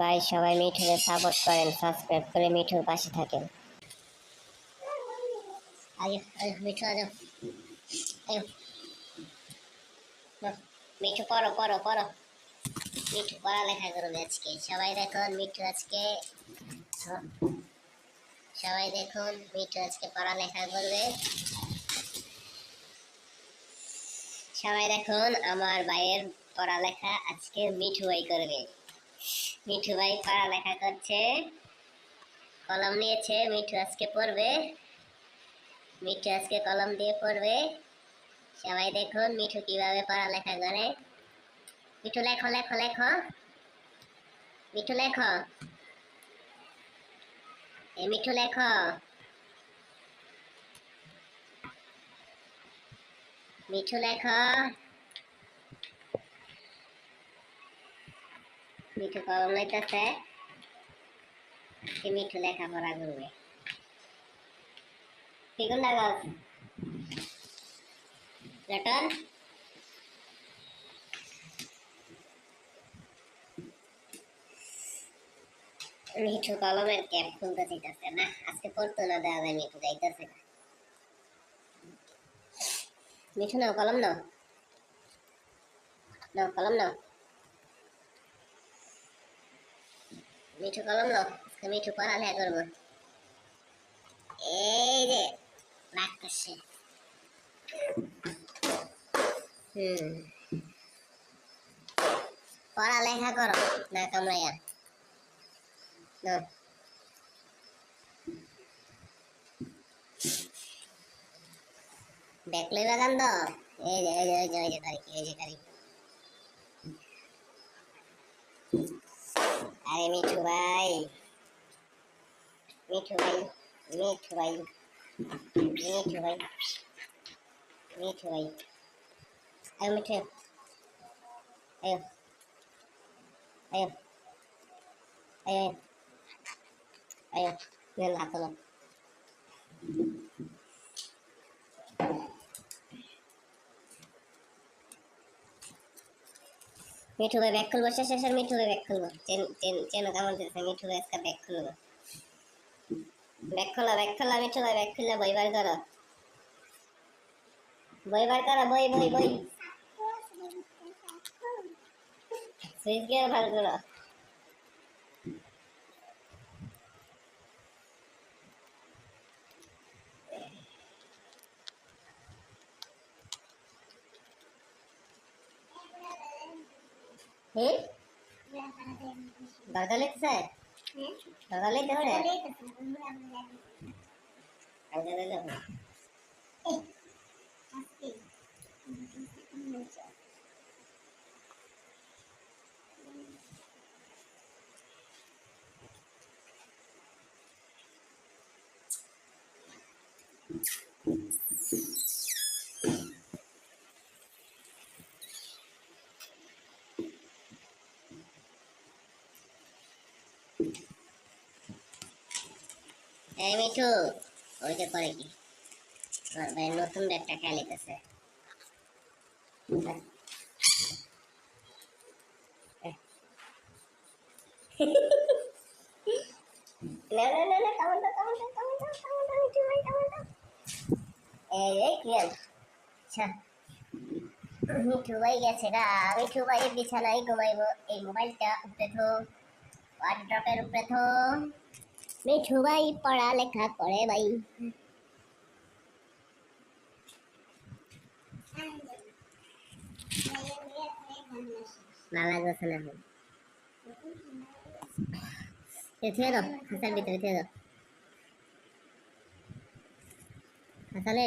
ভাই সবাই মিঠুকে সাপোর্ট করেন, সাবস্ক্রাইব করে মিঠুর পাশে থাকেন। মিঠু আজ মিঠু পড়ো পড়ো পড়ো। মিঠু পড়ালেখা করবে আজকে। সবাই দেখুন মিঠু আজকে পড়ালেখা করবে। সবাই দেখুন আমার ভাইয়ের পড়ালেখা আজকে মিঠু ভাই করবে। মিঠু ভাই পড়ালেখা করছে, কলম নিয়েছে। মিঠু আজকে পড়বে, মিঠু আজকে কলম দিয়ে পড়বে। সবাই দেখুন মিঠু কিভাবে পড়ালেখা করে। মিঠু লেখো লেখো লেখো, মিঠু লেখো, মিঠু লেখো, মিঠু লেখো। মিঠু কলম লইতেছে, মিঠু লেখাপড়া করবে। ঠিক না গাছ রটন? মিঠু কলমের ক্যাপ খুলতে চাইতেছে না, আজকে পড়তো না, দেওয়া যায়। মিঠু যাইতেছে না। মিঠু নাও কলম, নাও নাও কলম নাও, মিঠু কলম নাও। আজকে মিঠু পড়ালেখা করবো। এই যে লাগতেছে। পড়ালেখা করো না কামড়াইয়া। নাও দেখলে বাগান তো। এই যে এই যে এই যে এই যে তারিখ, এই যে তারিখ। আরে মিঠু ভাই, মিঠু ভাই, মিঠু ভাই, মিঠু ভাই, মিঠু ভাই। আয় মিঠু, আয় আয় আয় আয়, মেল হাত লো। মিঠু ভাই ব্যাগ খুলবো, শেষের মিঠু ভাই ব্যাগ খুলবো। চেন চেন চেন কেমন দিতেছে। মিঠু ভাই আজকে ব্যাগ খুলবো। ব্যাগ খোলা, ব্যাগ খোলা। মিঠু ভাই ব্যাগ খুললে বই বার করো, বই বার করো, বই বই বই। সুইচ গিয়ার বার করো। হুম, দরজা লিখছে, দরজা লিখতে পারে। দরজা লিখতে পারে। এই মিঠু, ওই যে করে কি আমার ভাই নতুন ব্যাগটা খেয়ে নিতেছে। না না না না, কামড় দাও কামড় দাও কামড় দাও কামড় দাও, মিঠু ভাই কামড় দাও। এই কি আচ্ছা, মিঠু ভাই গেছে গা। মিঠু ভাই বিছানায় ঘুমাইবো। এই মোবাইলটা উপরে থো, ওয়ার্ড্রপের উপরে থো। মিঠু ভাই পড়ালেখা করে ভাই। ভালো লাগছে না এখন? থুয়ে দাও, খাঁচার ভিতরে থুয়ে দাও। খাঁচালে